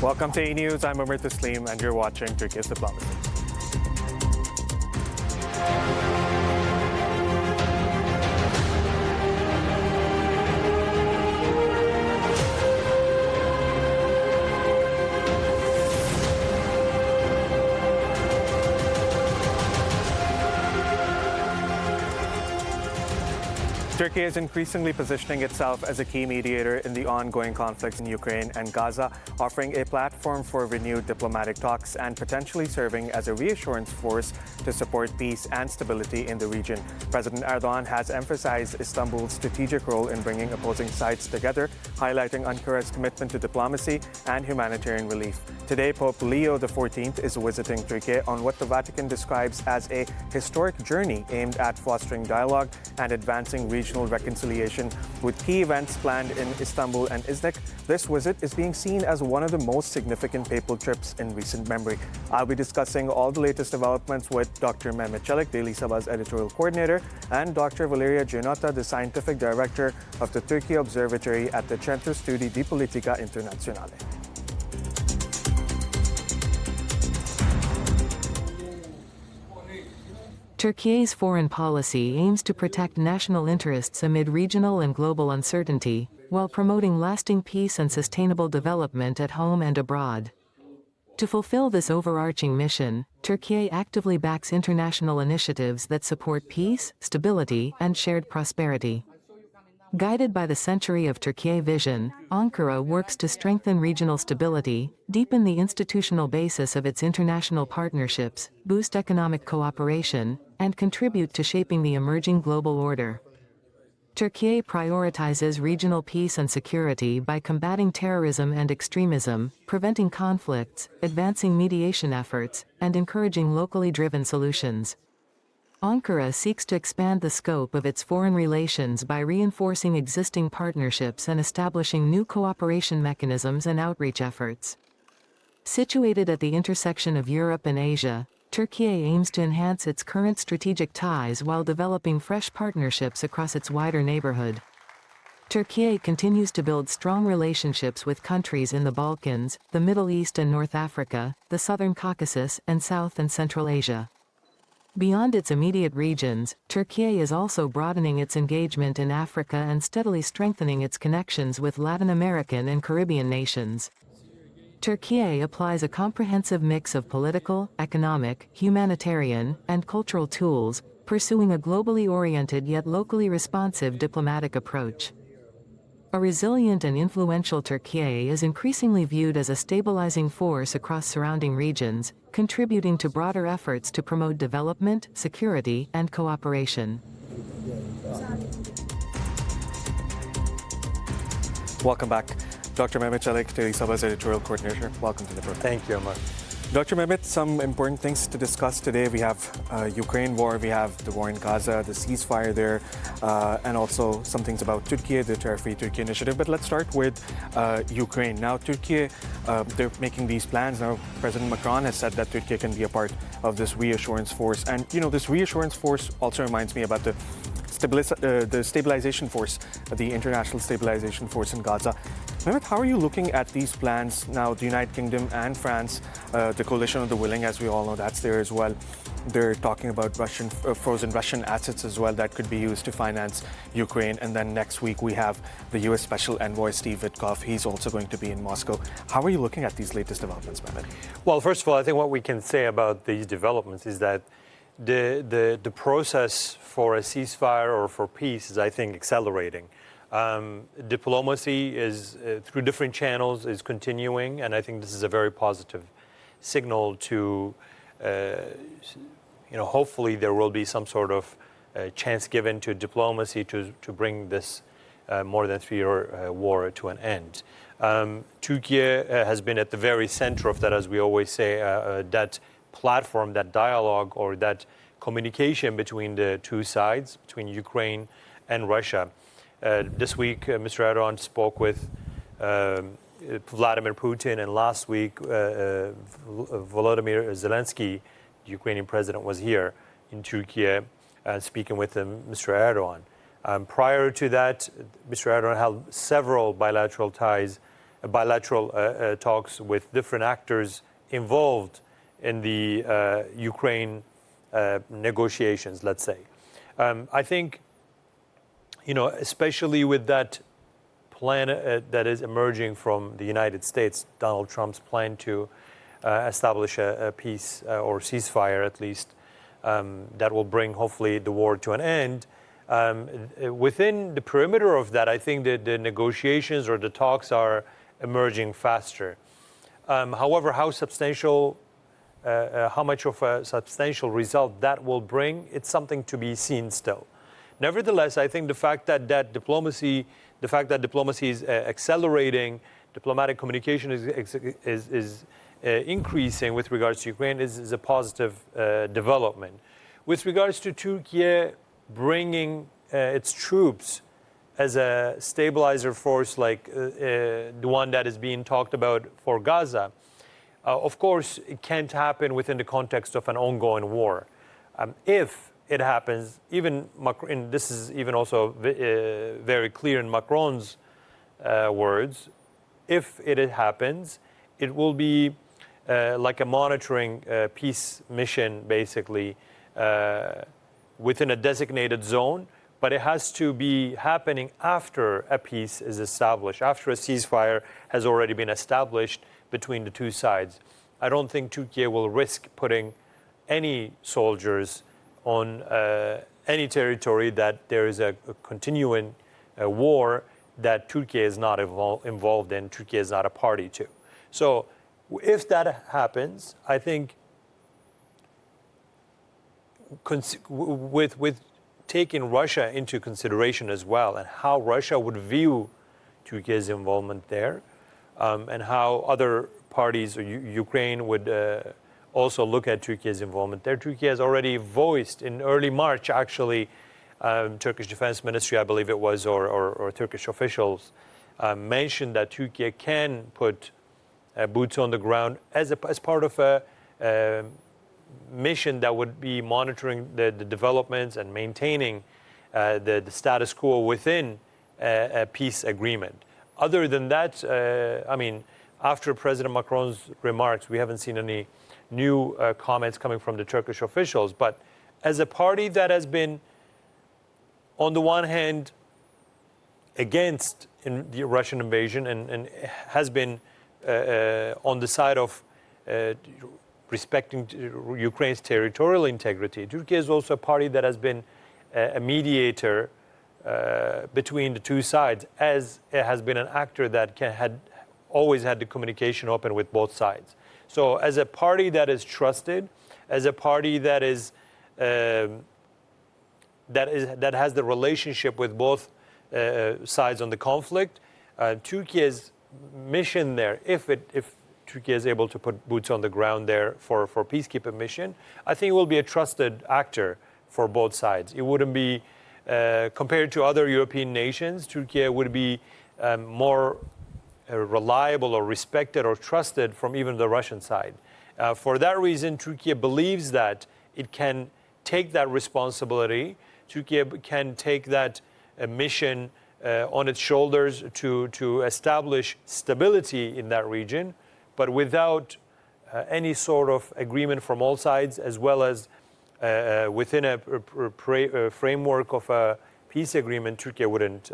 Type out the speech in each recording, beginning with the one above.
Welcome to Anews. I'm Taslim, and you're watching Turkey's Diplomacy. Turkey is increasingly positioning itself as a key mediator in the ongoing conflicts in Ukraine and Gaza, offering a platform for renewed diplomatic talks and potentially serving as a reassurance force to support peace and stability in the region. President Erdoğan has emphasized Istanbul's strategic role in bringing opposing sides together, highlighting Ankara's commitment to diplomacy and humanitarian relief. Today, Pope Leo XIV is visiting Turkey on what the Vatican describes as a historic journey aimed at fostering dialogue and advancing regional reconciliation. With key events planned in Istanbul and Iznik, this visit is being seen as one of the most significant papal trips in recent memory. I'll be discussing all the latest developments with Dr. Mehmet Çelik, Daily Sabah's editorial coordinator, and Dr. Valeria Gianotta, the scientific director of the Turkey Observatory at the Centro Studi di Politica Internazionale. Turkey's foreign policy aims to protect national interests amid regional and global uncertainty, while promoting lasting peace and sustainable development at home and abroad. To fulfill this overarching mission, Turkey actively backs international initiatives that support peace, stability, and shared prosperity. Guided by the Century of Turkey vision, Ankara works to strengthen regional stability, deepen the institutional basis of its international partnerships, boost economic cooperation, and contribute to shaping the emerging global order. Turkey prioritizes regional peace and security by combating terrorism and extremism, preventing conflicts, advancing mediation efforts, and encouraging locally driven solutions. Ankara seeks to expand the scope of its foreign relations by reinforcing existing partnerships and establishing new cooperation mechanisms and outreach efforts. Situated at the intersection of Europe and Asia, Turkey aims to enhance its current strategic ties while developing fresh partnerships across its wider neighborhood. Turkey continues to build strong relationships with countries in the Balkans, the Middle East and North Africa, the Southern Caucasus, and South and Central Asia. Beyond its immediate regions, Turkey is also broadening its engagement in Africa and steadily strengthening its connections with Latin American and Caribbean nations. Turkey applies a comprehensive mix of political, economic, humanitarian, and cultural tools, pursuing a globally oriented yet locally responsive diplomatic approach. A resilient and influential Turkey is increasingly viewed as a stabilizing force across surrounding regions, contributing to broader efforts to promote development, security, and cooperation. Welcome back. Dr. Mehmet Çelik, Daily Sabah's editorial coordinator. Welcome to the program. Thank you, Omar. Dr. Mehmet, some important things to discuss today. We have Ukraine war, we have the war in Gaza, the ceasefire there, and also some things about Türkiye, the Terror-Free Turkey initiative. But let's start with Ukraine. Now, Türkiye, they're making these plans. Now, President Macron has said that Türkiye can be a part of this reassurance force. And, you know, this reassurance force also reminds me about the stabilization force, the international stabilization force in Gaza. Mehmet, how are you looking at these plans now? The United Kingdom and France, the coalition of the willing, as we all know, that's there as well. They're talking about frozen Russian assets as well that could be used to finance Ukraine. And then next week we have the U.S. Special Envoy Steve Witkoff. He's also going to be in Moscow. How are you looking at these latest developments, Mehmet? Well, first of all, I think what we can say about these developments is that the process for a ceasefire or for peace is, I think, accelerating. Diplomacy is through different channels is continuing, and I think this is a very positive signal to, hopefully there will be some sort of chance given to diplomacy to bring this more than 3-year war to an end. Türkiye has been at the very center of that, as we always say, that platform, that dialogue, or that communication between the two sides, between Ukraine and Russia. This week, Mr. Erdoğan spoke with Vladimir Putin, and last week, Volodymyr Zelensky, the Ukrainian president, was here in Turkey speaking with Mr. Erdoğan. Prior to that, Mr. Erdoğan held several bilateral ties bilateral talks with different actors involved in the Ukraine negotiations, let's say. I think, especially with that plan that is emerging from the United States, Donald Trump's plan to establish a peace or ceasefire at least, that will bring hopefully the war to an end. Within the perimeter of that, I think that the negotiations or the talks are emerging faster. However, how much of a substantial result that will bring, it's something to be seen still. Nevertheless, I think the fact that diplomacy is accelerating, diplomatic communication is increasing with regards to Ukraine is a positive development. With regards to Türkiye bringing its troops as a stabilizer force like the one that is being talked about for Gaza, of course, it can't happen within the context of an ongoing war. If it happens, and this is even also very clear in Macron's words, if it happens, it will be like a monitoring peace mission, basically, within a designated zone, but it has to be happening after a peace is established, after a ceasefire has already been established between the two sides. I don't think Türkiye will risk putting any soldiers on any territory that there is a continuing war that Türkiye is not involved in, Türkiye is not a party to. So if that happens, I think with taking Russia into consideration as well, and how Russia would view Türkiye's involvement there, and how other parties or Ukraine would also look at Türkiye's involvement there. Türkiye has already voiced in early March, actually, Turkish Defense Ministry, I believe it was, or Turkish officials mentioned that Türkiye can put boots on the ground as part of a mission that would be monitoring the developments and maintaining the status quo within a peace agreement. Other than that, after President Macron's remarks, we haven't seen any new comments coming from the Turkish officials. But as a party that has been, on the one hand, against the Russian invasion and has been on the side of respecting Ukraine's territorial integrity, Turkey is also a party that has been a mediator between the two sides, as it has been an actor that had always had the communication open with both sides. So as a party that is trusted, as a party that has the relationship with both sides on the conflict, Turkey's mission there, if Turkey is able to put boots on the ground there for peacekeeping mission, I think it will be a trusted actor for both sides. It wouldn't be, compared to other European nations, Turkey would be more reliable or respected or trusted from even the Russian side. For that reason, Turkey believes that it can take that responsibility. Turkey can take that mission on its shoulders to establish stability in that region, but without any sort of agreement from all sides, as well as within a framework of a peace agreement, Turkey wouldn't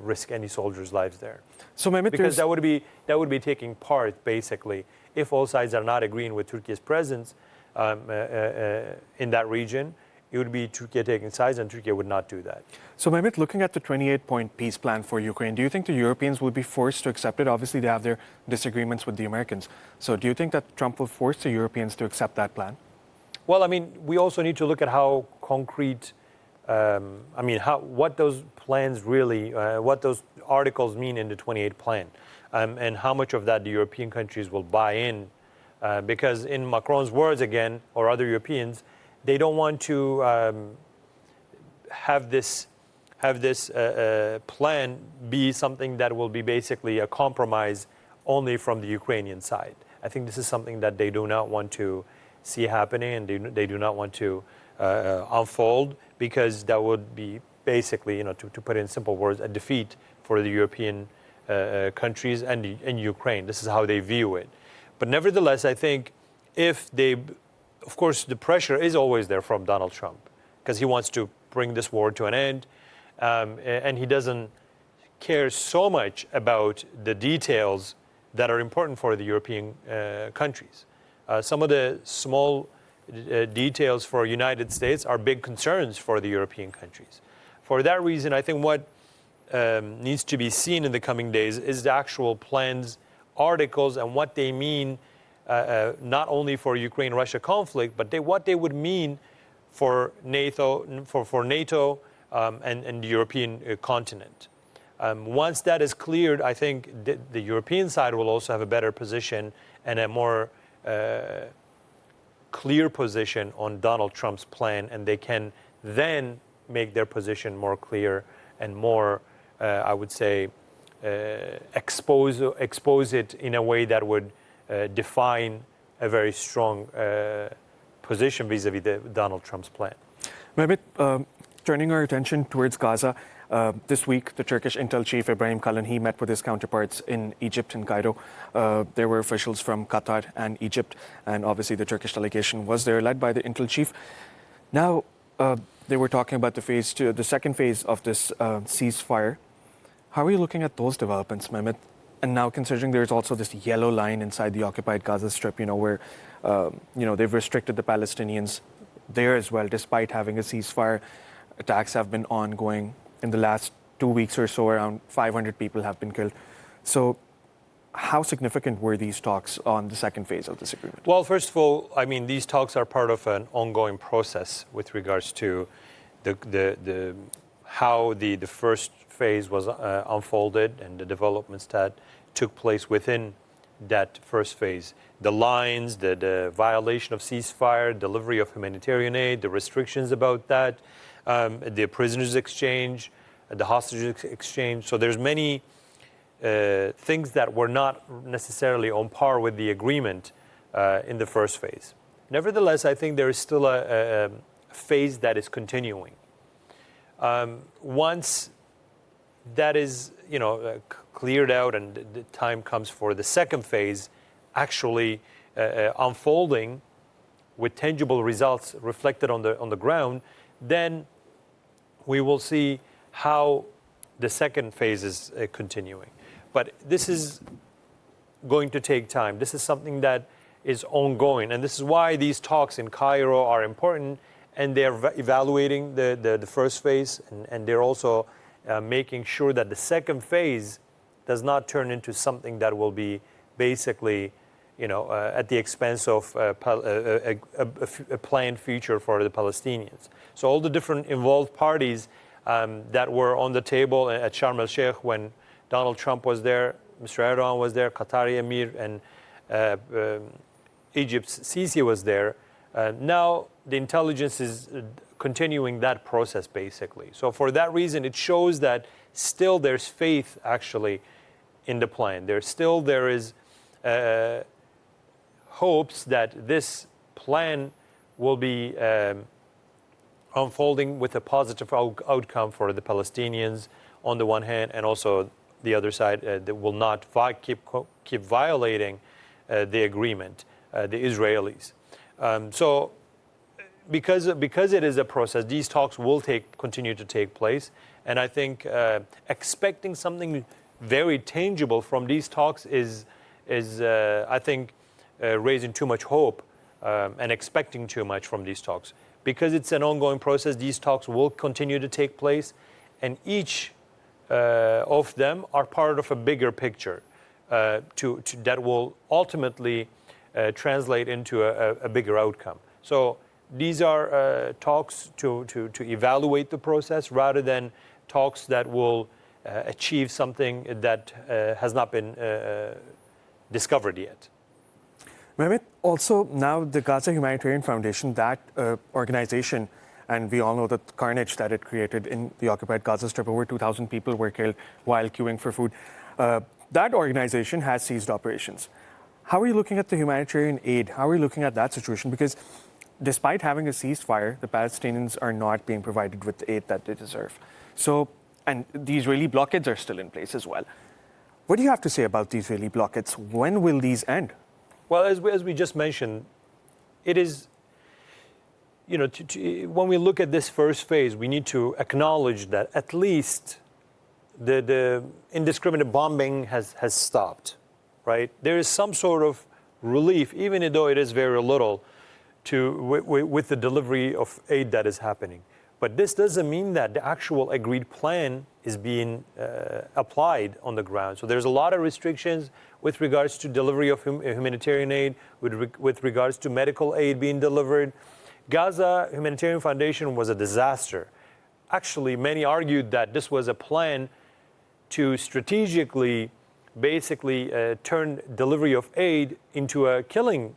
risk any soldiers' lives there. So Mehmet, because that would be taking part, basically, if all sides are not agreeing with Turkey's presence in that region. It would be Turkey taking sides, and Turkey would not do that. So Mehmet, looking at the 28-point peace plan for Ukraine, do you think the Europeans will be forced to accept it? Obviously, they have their disagreements with the Americans. So do you think that Trump will force the Europeans to accept that plan? Well, we also need to look at how concrete, what those plans really, what those articles mean in the 28 plan, and how much of that the European countries will buy in. Because in Macron's words again, or other Europeans, they don't want to have this plan be something that will be basically a compromise only from the Ukrainian side. I think this is something that they do not want to see happening, and they do not want to unfold, because that would be basically, to put it in simple words, a defeat for the European countries and Ukraine. This is how they view it. But nevertheless, I think if they, of course, the pressure is always there from Donald Trump because he wants to bring this war to an end, and he doesn't care so much about the details that are important for the European countries. Some of the small details for United States are big concerns for the European countries. For that reason, I think what needs to be seen in the coming days is the actual plans, articles, and what they mean, not only for Ukraine-Russia conflict, but what they would mean for NATO, and the European continent. Once that is cleared, I think the European side will also have a better position and a more clear position on Donald Trump's plan, and they can then make their position more clear and more, I would say, expose it in a way that would define a very strong position vis-a-vis Donald Trump's plan. Mehmet, turning our attention towards Gaza, this week, the Turkish intel chief, Ibrahim Kalin, he met with his counterparts in Egypt, in Cairo. There were officials from Qatar and Egypt, and obviously the Turkish delegation was there, led by the intel chief. Now, they were talking about the second phase of this ceasefire. How are you looking at those developments, Mehmet? And now, considering there's also this yellow line inside the occupied Gaza Strip, where, they've restricted the Palestinians there as well, despite having a ceasefire. Attacks have been ongoing. In the last 2 weeks or so, around 500 people have been killed. So how significant were these talks on the second phase of this agreement? Well, first of all, I mean, these talks are part of an ongoing process with regards to how the first phase was unfolded and the developments that took place within that first phase. The lines, the violation of ceasefire, delivery of humanitarian aid, the restrictions about that, the prisoners exchange, the hostages exchange. So there's many things that were not necessarily on par with the agreement in the first phase. Nevertheless, I think there is still a phase that is continuing. Once that is, cleared out and the time comes for the second phase actually unfolding with tangible results reflected on the ground, then we will see how the second phase is continuing. But this is going to take time. This is something that is ongoing, and this is why these talks in Cairo are important, and they're evaluating the first phase, and they're also making sure that the second phase does not turn into something that will be basically, at the expense of a planned future for the Palestinians. So all the different involved parties that were on the table at Sharm el-Sheikh when Donald Trump was there, Mr. Erdoğan was there, Qatari Emir, and Egypt's Sisi was there. Now the intelligence is continuing that process, basically. So for that reason, it shows that still there's faith, actually, in the plan. There is hopes that this plan will be unfolding with a positive outcome for the Palestinians on the one hand, and also the other side that will not keep violating the agreement, the Israelis. So because it is a process, these talks will continue to take place, and I think expecting something very tangible from these talks is I think raising too much hope and expecting too much from these talks. Because it's an ongoing process, these talks will continue to take place, and each of them are part of a bigger picture that will ultimately translate into a bigger outcome. So these are talks to evaluate the process rather than talks that will achieve something that has not been discovered yet. Mehmet, also now the Gaza Humanitarian Foundation, that organization, and we all know the carnage that it created in the occupied Gaza Strip. Over 2,000 people were killed while queuing for food. That organization has ceased operations. How are you looking at the humanitarian aid? How are you looking at that situation? Because despite having a ceasefire, the Palestinians are not being provided with the aid that they deserve. So, and the Israeli blockades are still in place as well. What do you have to say about these Israeli blockades? When will these end? Well, as we just mentioned, it is, when we look at this first phase, we need to acknowledge that at least the indiscriminate bombing has stopped, right? There is some sort of relief, even though it is very little, with the delivery of aid that is happening. But this doesn't mean that the actual agreed plan is being applied on the ground. So there's a lot of restrictions with regards to delivery of humanitarian aid, with regards to medical aid being delivered. Gaza Humanitarian Foundation was a disaster. Actually, many argued that this was a plan to strategically, basically turn delivery of aid into a killing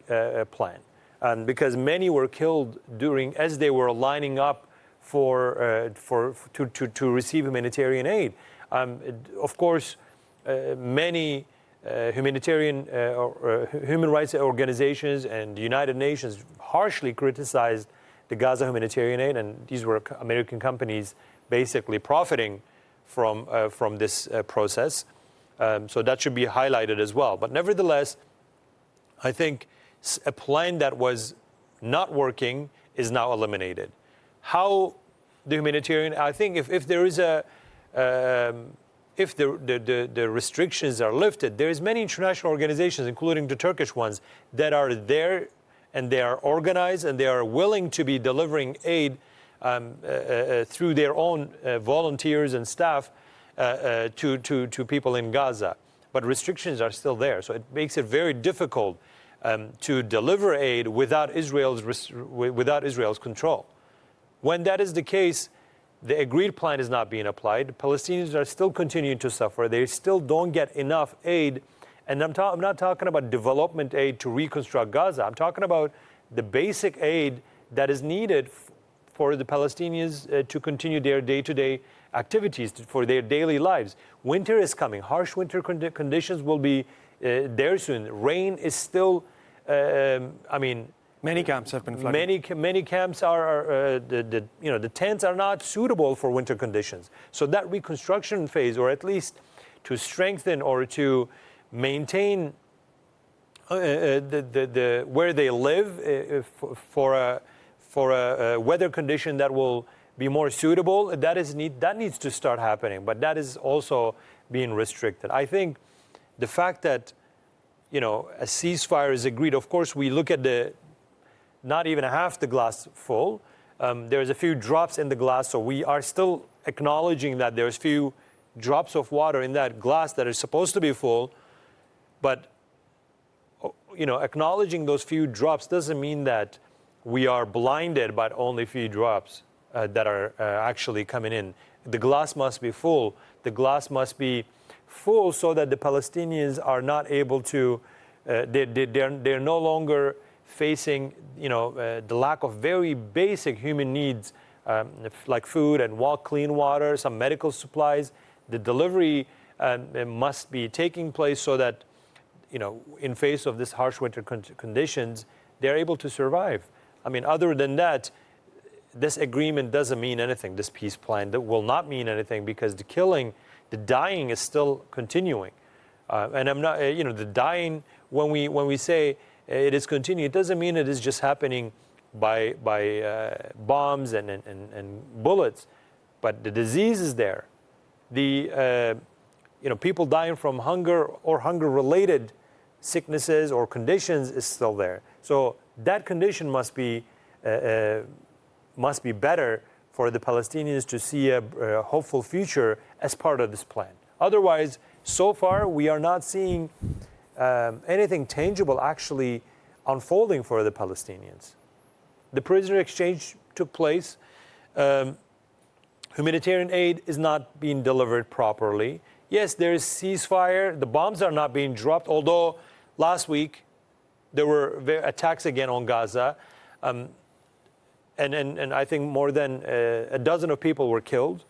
plan. And because many were killed as they were lining up to receive humanitarian aid. Of course, many humanitarian human rights organizations and the United Nations harshly criticized the Gaza humanitarian aid, and these were American companies basically profiting from this process. So that should be highlighted as well. But nevertheless, I think a plan that was not working is now eliminated. How the humanitarian, I think if there is if the restrictions are lifted, there's many international organizations, including the Turkish ones, that are there and they are organized and they are willing to be delivering aid through their own volunteers and staff to people in Gaza. But restrictions are still there, so it makes it very difficult to deliver aid without Israel's control. When that is the case, the agreed plan is not being applied. The Palestinians are still continuing to suffer. They still don't get enough aid. And I'm not talking about development aid to reconstruct Gaza. I'm talking about the basic aid that is needed for the Palestinians to continue their day-to-day activities, for their daily lives. Winter is coming. Harsh winter conditions will be there soon. Rain is still, many camps have been flooded. Many camps are the tents are not suitable for winter conditions. So that reconstruction phase, or at least to strengthen or to maintain where they live for a weather condition that will be more suitable, that needs to start happening. But that is also being restricted. I think the fact that a ceasefire is agreed. Of course, we look at not even half the glass full. There's a few drops in the glass, so we are still acknowledging that there's few drops of water in that glass that is supposed to be full. But acknowledging those few drops doesn't mean that we are blinded by only few drops that are actually coming in. The glass must be full. The glass must be full so that the Palestinians are not able to. They're no longer facing the lack of very basic human needs like food and clean water, some medical supplies. The delivery must be taking place so that in face of this harsh winter conditions, they're able to survive. Other than that, this agreement doesn't mean anything. This peace plan that will not mean anything, because the killing, the dying is still continuing. And I'm not, the dying, when we say it is continuing, it doesn't mean it is just happening by bombs and bullets, but the disease is there. The people dying from hunger or hunger-related sicknesses or conditions is still there. So that condition must be better for the Palestinians to see a hopeful future as part of this plan. Otherwise, so far we are not seeing anything tangible actually unfolding for the Palestinians. The prisoner exchange took place. Humanitarian aid is not being delivered properly. Yes, there is ceasefire. The bombs are not being dropped, although last week there were attacks again on Gaza. And I think more than a dozen of people were killed.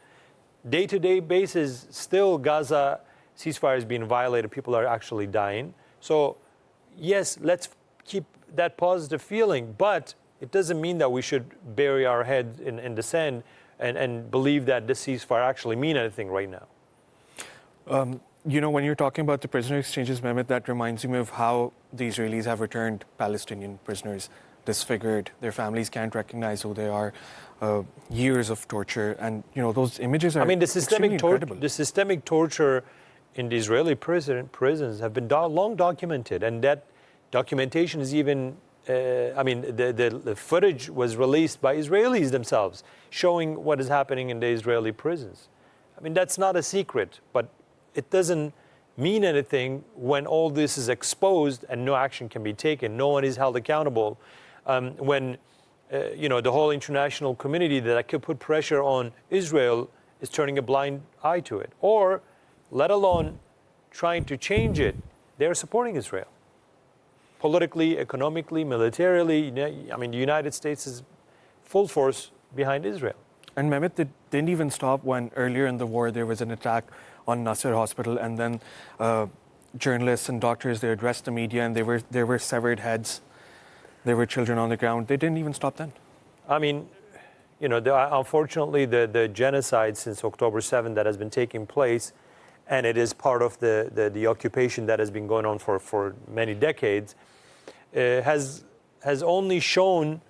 Day-to-day basis, still Gaza ceasefire is being violated. People are actually dying. So yes, let's keep that positive feeling, but it doesn't mean that we should bury our heads in the sand and believe that this ceasefire actually mean anything right now. You know, when you're talking about the prisoner exchanges, Mehmet, that reminds me of how the Israelis have returned Palestinian prisoners disfigured. Their families can't recognize who they are. Years of torture, and you know those images are. I mean, the incredible. systemic torture in the Israeli prisons have been long documented, and that documentation is even. I mean, the footage was released by Israelis themselves, showing what is happening in the Israeli prisons. I mean, that's not a secret, but it doesn't mean anything when all this is exposed and no action can be taken. No one is held accountable. When you know, the whole international community that could put pressure on Israel is turning a blind eye to it, or let alone trying to change it. They're supporting Israel. Politically, economically, militarily. I mean, the United States is full force behind Israel. And Mehmet, they didn't even stop when earlier in the war there was an attack on Nasser Hospital, and then journalists and doctors, they addressed the media, and there were severed heads. There were children on the ground. They didn't even stop then. I mean, you know, unfortunately, the genocide since October 7 that has been taking place, and it is part of the occupation that has been going on for many decades, has only shown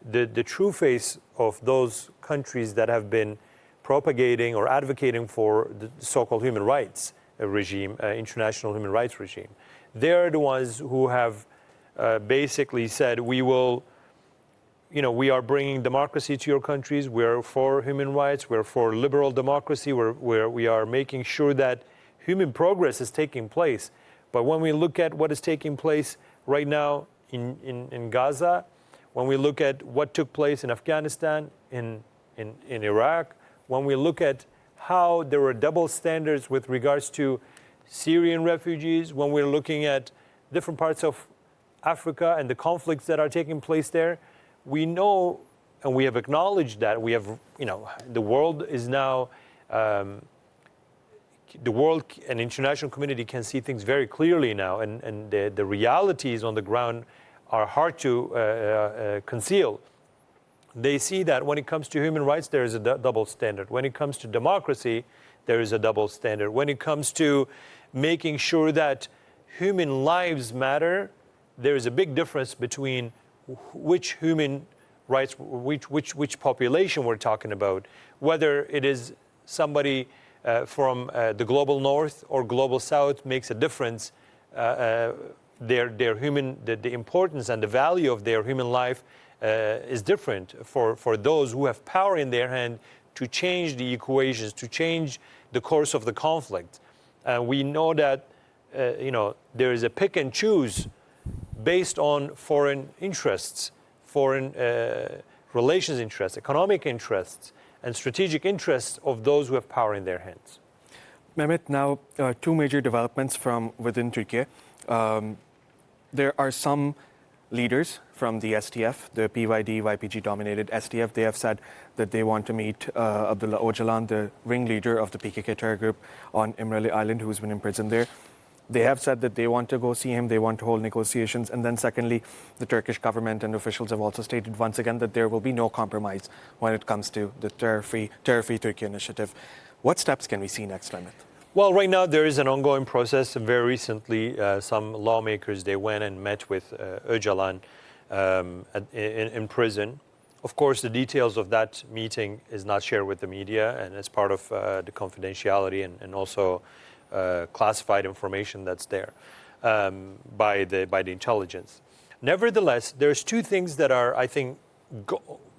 the true face of those countries that have been propagating or advocating for the so-called human rights regime, international human rights regime. They're the ones who have basically said, we will, you know, we are bringing democracy to your countries. We're for human rights. We're for liberal democracy. We are making sure that human progress is taking place. But when we look at what is taking place right now in Gaza, when we look at what took place in Afghanistan, in Iraq, when we look at how there were double standards with regards to Syrian refugees, when we're looking at different parts of Africa and the conflicts that are taking place there, we know and we have acknowledged that we have, you know, the world is now, the world and international community can see things very clearly now, and the realities on the ground are hard to conceal. They see that when it comes to human rights, there is a double standard. When it comes to democracy, there is a double standard. When it comes to making sure that human lives matter, there is a big difference between which human rights, which population we're talking about, whether it is somebody from the global north or global south makes a difference. Their human, the importance and the value of their human life is different for those who have power in their hand to change the equations, to change the course of the conflict. We know that you know, there is a pick and choose based on foreign interests, foreign relations interests, economic interests, and strategic interests of those who have power in their hands. Mehmet, now two major developments from within Türkiye. There are some leaders from the SDF, the PYD, YPG-dominated SDF. They have said that they want to meet Abdullah Öcalan, the ringleader of the PKK terror group on İmralı Island, who's been imprisoned there. They have said that they want to go see him, they want to hold negotiations. And then secondly, the Turkish government and officials have also stated once again that there will be no compromise when it comes to the terror-free Turkey initiative. What steps can we see next, Mehmet? Well, right now there is an ongoing process. Very recently, some lawmakers, they went and met with Öcalan in prison. Of course, the details of that meeting is not shared with the media, and it's part of the confidentiality and also classified information that's there by the intelligence. Nevertheless, there's two things that are, I think,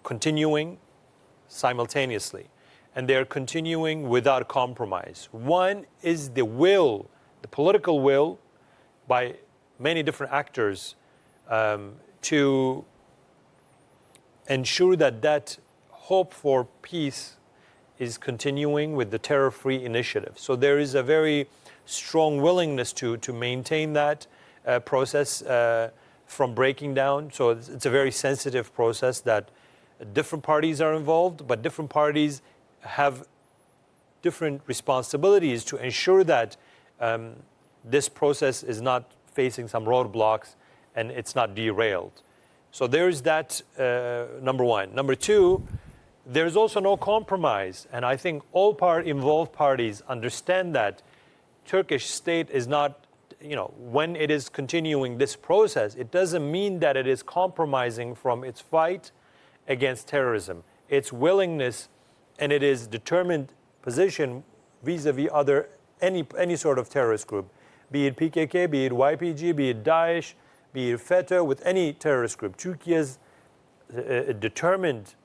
continuing simultaneously, and they're continuing without compromise. One is the will, the political will by many different actors to ensure that hope for peace is continuing with the terror-free initiative. So there is a very strong willingness to maintain that process from breaking down. So it's a very sensitive process that different parties are involved, but different parties have different responsibilities to ensure that this process is not facing some roadblocks and it's not derailed. So there's that, number one. Number two, there's also no compromise. And I think all involved parties understand that Turkish state is not, when it is continuing this process, it doesn't mean that it is compromising from its fight against terrorism, its willingness, and it is determined position vis-a-vis any sort of terrorist group, be it PKK, be it YPG, be it Daesh, be it FETÖ, with any terrorist group. Turkey's determined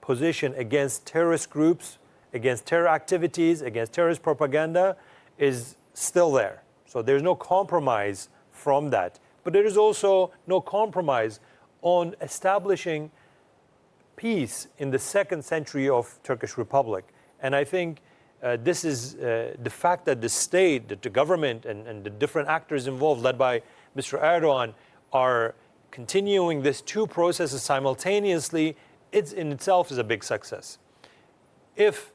position against terrorist groups, against terror activities, against terrorist propaganda is still there. So there's no compromise from that. But there is also no compromise on establishing peace in the second century of Turkish Republic. And I think this is the fact that the state, that the government and the different actors involved, led by Mr. Erdoğan, are continuing these two processes simultaneously, it in itself is a big success. If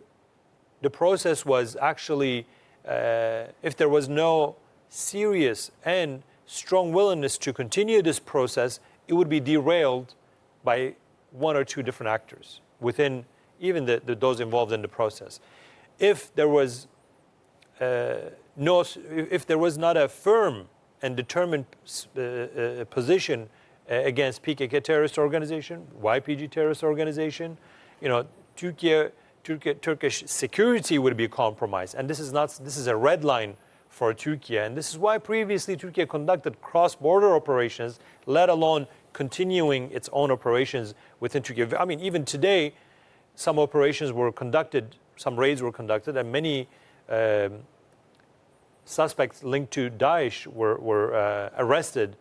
the process was actually, if there was no serious and strong willingness to continue this process, it would be derailed by one or two different actors within even those involved in the process. If there was if there was not a firm and determined position against PKK terrorist organization, YPG terrorist organization, Turkish security would be compromised, and this is a red line for Turkey, and this is why previously Turkey conducted cross-border operations, let alone continuing its own operations within Turkey. I mean, even today, some operations were conducted, some raids were conducted, and many suspects linked to Daesh were arrested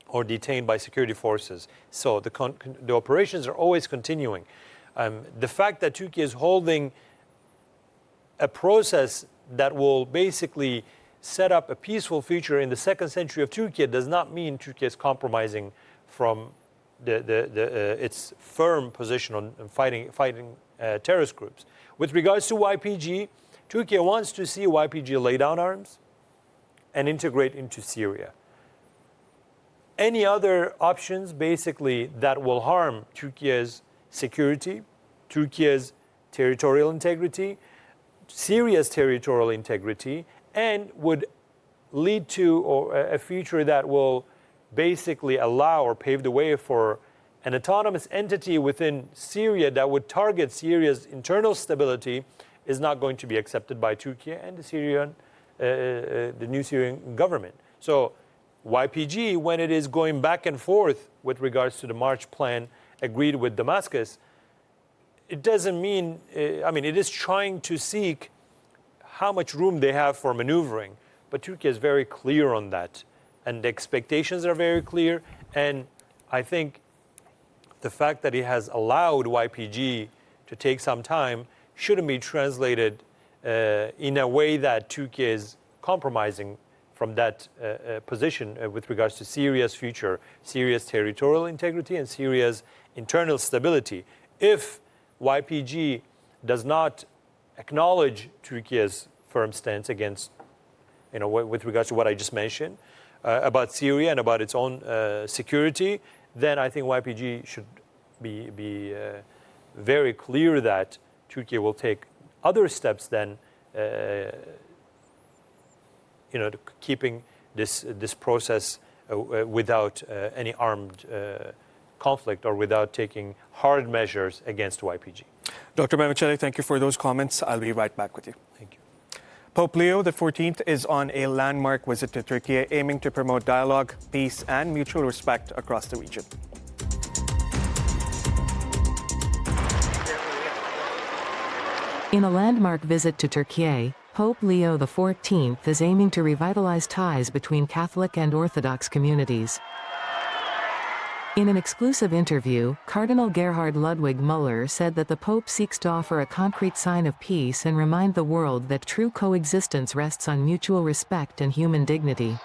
or detained by security forces. So the operations are always continuing. The fact that Turkey is holding a process that will basically set up a peaceful future in the second century of Turkey does not mean Turkey is compromising from its firm position on fighting terrorist groups. With regards to YPG, Turkey wants to see YPG lay down arms and integrate into Syria. Any other options basically that will harm Turkey's security, Turkey's territorial integrity, Syria's territorial integrity, and would lead to a future that will basically allow or pave the way for an autonomous entity within Syria that would target Syria's internal stability is not going to be accepted by Turkey and the new Syrian government. So YPG, when it is going back and forth with regards to the March plan agreed with Damascus, it doesn't mean, it is trying to seek how much room they have for maneuvering. But Turkey is very clear on that. And the expectations are very clear. And I think the fact that it has allowed YPG to take some time shouldn't be translated in a way that Turkey is compromising from that position with regards to Syria's future, Syria's territorial integrity, and Syria's internal stability. If YPG does not acknowledge Turkey's firm stance against, with regards to what I just mentioned about Syria and about its own security, then I think YPG should be very clear that Turkey will take other steps than keeping this process without any armed conflict or without taking hard measures against YPG. Dr. Mehmet, thank you for those comments. I'll be right back with you. Thank you. Pope Leo XIV is on a landmark visit to Turkey, aiming to promote dialogue, peace, and mutual respect across the region. In a landmark visit to Turkey, Pope Leo XIV is aiming to revitalize ties between Catholic and Orthodox communities. In an exclusive interview, Cardinal Gerhard Ludwig Müller said that the Pope seeks to offer a concrete sign of peace and remind the world that true coexistence rests on mutual respect and human dignity.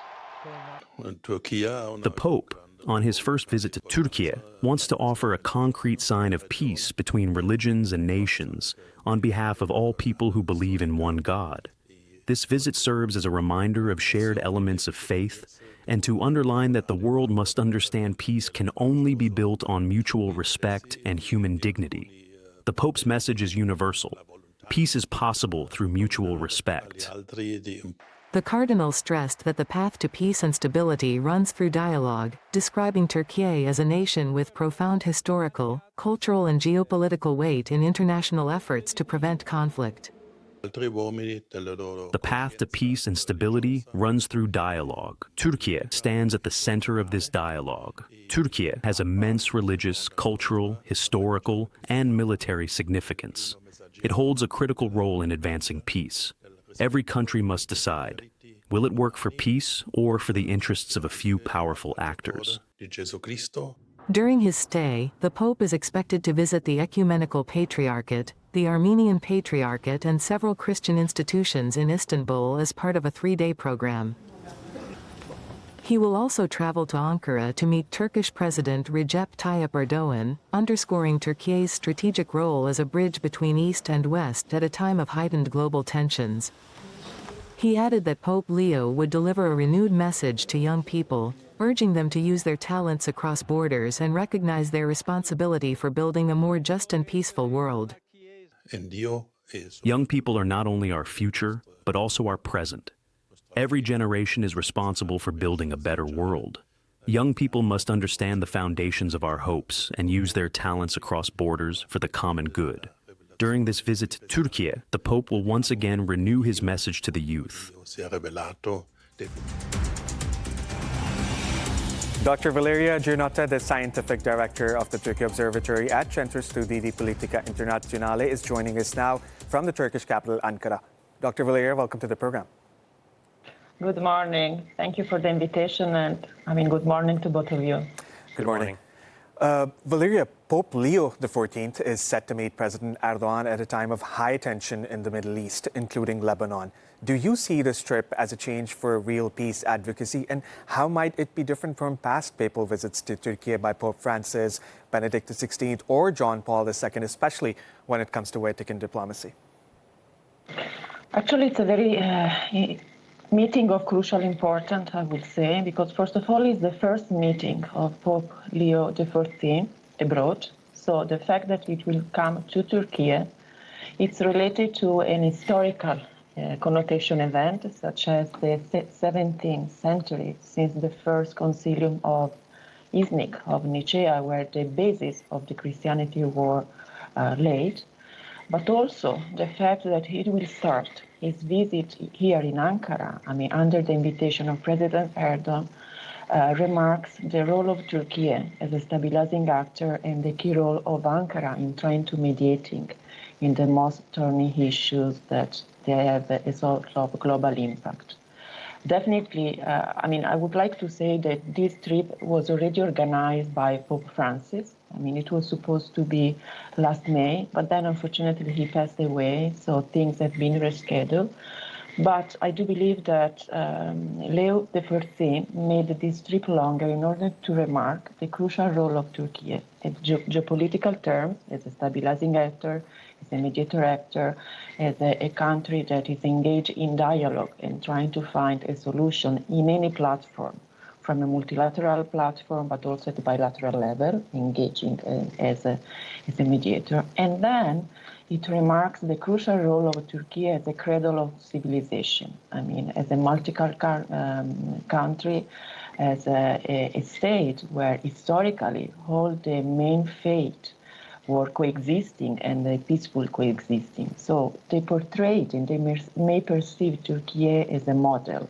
The Pope, on his first visit to Türkiye, wants to offer a concrete sign of peace between religions and nations on behalf of all people who believe in one God. This visit serves as a reminder of shared elements of faith and to underline that the world must understand peace can only be built on mutual respect and human dignity. The Pope's message is universal. Peace is possible through mutual respect. The cardinal stressed that the path to peace and stability runs through dialogue, describing Türkiye as a nation with profound historical, cultural and geopolitical weight in international efforts to prevent conflict. The path to peace and stability runs through dialogue. Türkiye stands at the center of this dialogue. Türkiye has immense religious, cultural, historical, and military significance. It holds a critical role in advancing peace. Every country must decide, will it work for peace or for the interests of a few powerful actors? During his stay, the Pope is expected to visit the Ecumenical Patriarchate, the Armenian Patriarchate and several Christian institutions in Istanbul as part of a 3-day program. He will also travel to Ankara to meet Turkish President Recep Tayyip Erdoğan, underscoring Turkey's strategic role as a bridge between East and West at a time of heightened global tensions. He added that Pope Leo would deliver a renewed message to young people, urging them to use their talents across borders and recognize their responsibility for building a more just and peaceful world. Young people are not only our future, but also our present. Every generation is responsible for building a better world. Young people must understand the foundations of our hopes and use their talents across borders for the common good. During this visit to Türkiye, the Pope will once again renew his message to the youth. Dr. Valeria Giornotta, the Scientific Director of the Turkey Observatory at Centro Studi di Politica Internazionale, is joining us now from the Turkish capital, Ankara. Dr. Valeria, welcome to the program. Good morning. Thank you for the invitation, and good morning to both of you. Good morning. Valeria, Pope Leo XIV is set to meet President Erdoğan at a time of high tension in the Middle East, including Lebanon. Do you see this trip as a change for real peace advocacy, and how might it be different from past papal visits to Turkey by Pope Francis, Benedict XVI, or John Paul II, especially when it comes to Vatican diplomacy? Actually, it's a very meeting of crucial importance, I would say, because first of all, it's the first meeting of Pope Leo XIV abroad. So the fact that it will come to Turkey, it's related to an historical connotation event, such as the 17th century, since the first concilium of Iznik of Nicaea, where the basis of the Christianity were laid, but also the fact that it will start his visit here in Ankara, under the invitation of President Erdoğan, remarks the role of Turkey as a stabilizing actor and the key role of Ankara in trying to mediating in the most thorny issues that they have a sort of global impact. Definitely, I would like to say that this trip was already organized by Pope Francis. It was supposed to be last May, but then unfortunately he passed away, so things have been rescheduled. But I do believe that Leo XIV made this trip longer in order to remark the crucial role of Turkey in geopolitical terms, as a stabilizing actor, as a mediator actor, as a country that is engaged in dialogue and trying to find a solution in any platform, from a multilateral platform, but also at the bilateral level, engaging as a mediator. And then it remarks the crucial role of Turkey as a cradle of civilization. As a multicultural country, as a state where historically all the main faiths were coexisting and peaceful coexisting. So they portrayed and they may perceive Turkey as a model,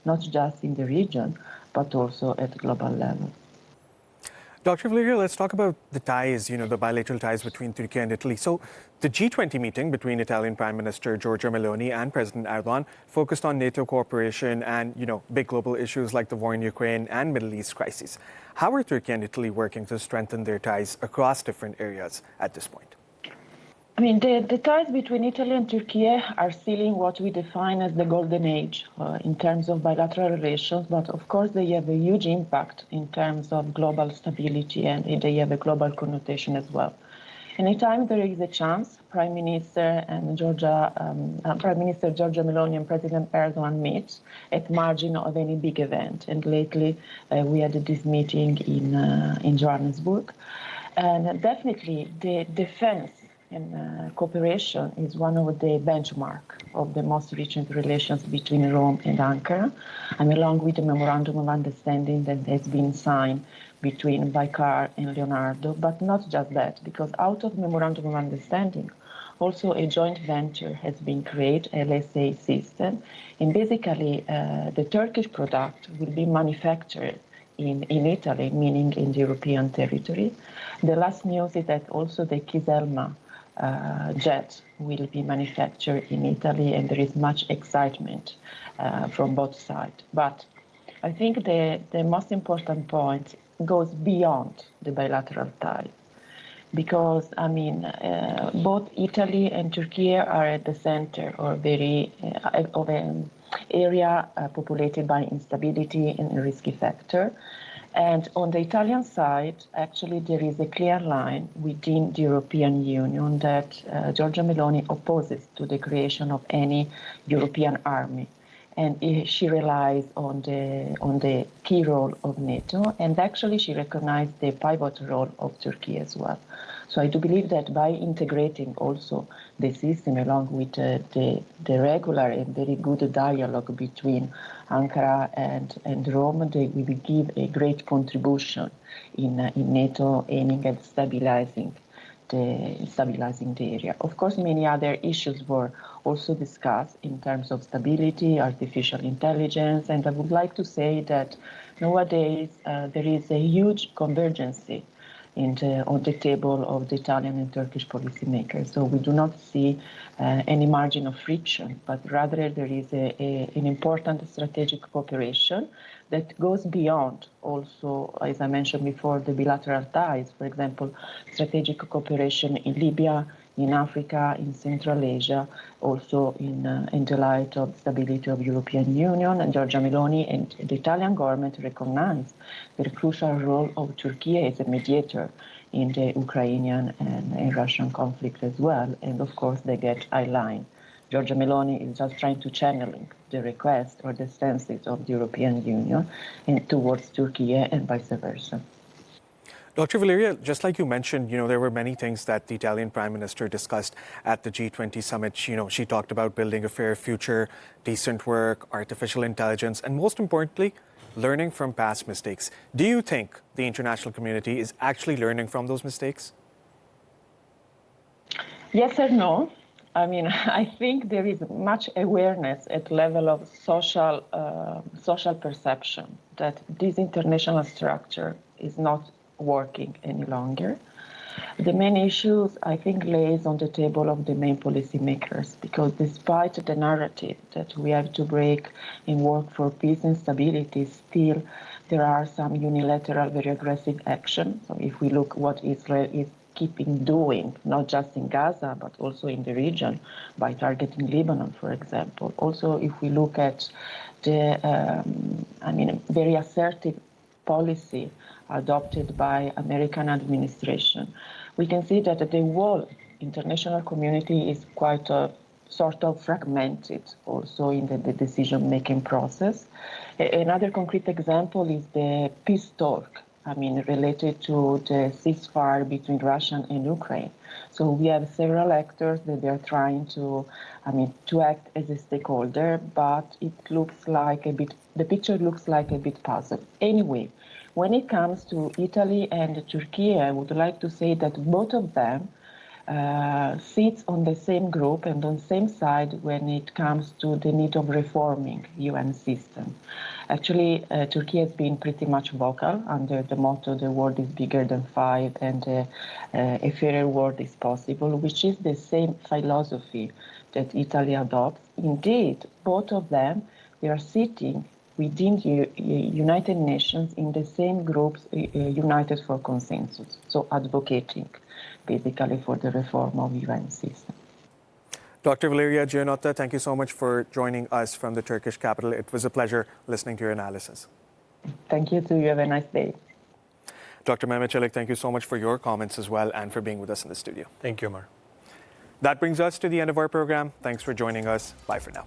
not just in the region, but also at global level. Dr. Valeria, let's talk about the ties, the bilateral ties between Turkey and Italy. So the G20 meeting between Italian Prime Minister Giorgia Meloni and President Erdoğan focused on NATO cooperation and, big global issues like the war in Ukraine and Middle East crises. How are Turkey and Italy working to strengthen their ties across different areas at this point? The ties between Italy and Turkey are still in what we define as the golden age in terms of bilateral relations, but of course they have a huge impact in terms of global stability, and they have a global connotation as well. Anytime there is a chance, Prime Minister Giorgia Meloni and President Erdoğan meet at margin of any big event. And lately we had this meeting in Johannesburg. And definitely the defense and cooperation is one of the benchmark of the most recent relations between Rome and Ankara, and along with the memorandum of understanding that has been signed between Baykar and Leonardo. But not just that, because out of memorandum of understanding, also a joint venture has been created, LSA system, and basically the Turkish product will be manufactured in Italy, meaning in the European territory. The last news is that also the Kiselma jet will be manufactured in Italy, and there is much excitement from both sides. But I think the most important point goes beyond the bilateral ties, because I mean both Italy and Turkey are at the center or very of an area populated by instability and risky factor. And on the Italian side, actually, there is a clear line within the European Union that Giorgia Meloni opposes to the creation of any European army. And she relies on the key role of NATO, and actually she recognized the pivot role of Turkey as well. So I do believe that by integrating also the system along with the regular and very good dialogue between Ankara and Rome, they will give a great contribution in NATO aiming at stabilizing the area. Of course, many other issues were also discussed in terms of stability, artificial intelligence, and I would like to say that nowadays there is a huge convergence on the table of the Italian and Turkish policymakers. So we do not see any margin of friction, but rather there is an important strategic cooperation that goes beyond also, as I mentioned before, the bilateral ties. For example, strategic cooperation in Libya, in Africa, in Central Asia, also in the light of stability of European Union. And Giorgia Meloni and the Italian government recognize the crucial role of Turkey as a mediator in the Ukrainian and Russian conflict as well. And of course, they get aligned. Giorgia Meloni is just trying to channeling the request or the stances of the European Union and towards Turkey and vice versa. Dr. Valeria, just like you mentioned, there were many things that the Italian Prime Minister discussed at the G20 summit. She talked about building a fair future, decent work, artificial intelligence, and most importantly, learning from past mistakes. Do you think the international community is actually learning from those mistakes? Yes or no. I mean, I think there is much awareness at level of social perception that this international structure is not working any longer. The main issues, I think, lays on the table of the main policymakers, because despite the narrative that we have to break and work for peace and stability, still there are some unilateral, very aggressive action. So if we look what Israel is keeping doing, not just in Gaza, but also in the region, by targeting Lebanon, for example. Also, if we look at the, very assertive policy adopted by American administration, we can see that the whole international community is quite sort of fragmented also in the decision-making process. Another concrete example is the peace talk, related to the ceasefire between Russia and Ukraine. So we have several actors that they are trying to act as a stakeholder, but it looks like the picture looks like a bit puzzled. Anyway, when it comes to Italy and Turkey, I would like to say that both of them sits on the same group and on the same side when it comes to the need of reforming the UN system. Actually, Turkey has been pretty much vocal under the motto, the world is bigger than five and a fairer world is possible, which is the same philosophy that Italy adopts. Indeed, both of them, they are sitting within the United Nations in the same groups united for consensus, so advocating basically for the reform of the UN system. Dr. Valeria Gianotta, thank you so much for joining us from the Turkish capital. It was a pleasure listening to your analysis. Thank you too. You have a nice day. Dr. Mehmet Çelik, thank you so much for your comments as well and for being with us in the studio. Thank you, Omar. That brings us to the end of our program. Thanks for joining us. Bye for now.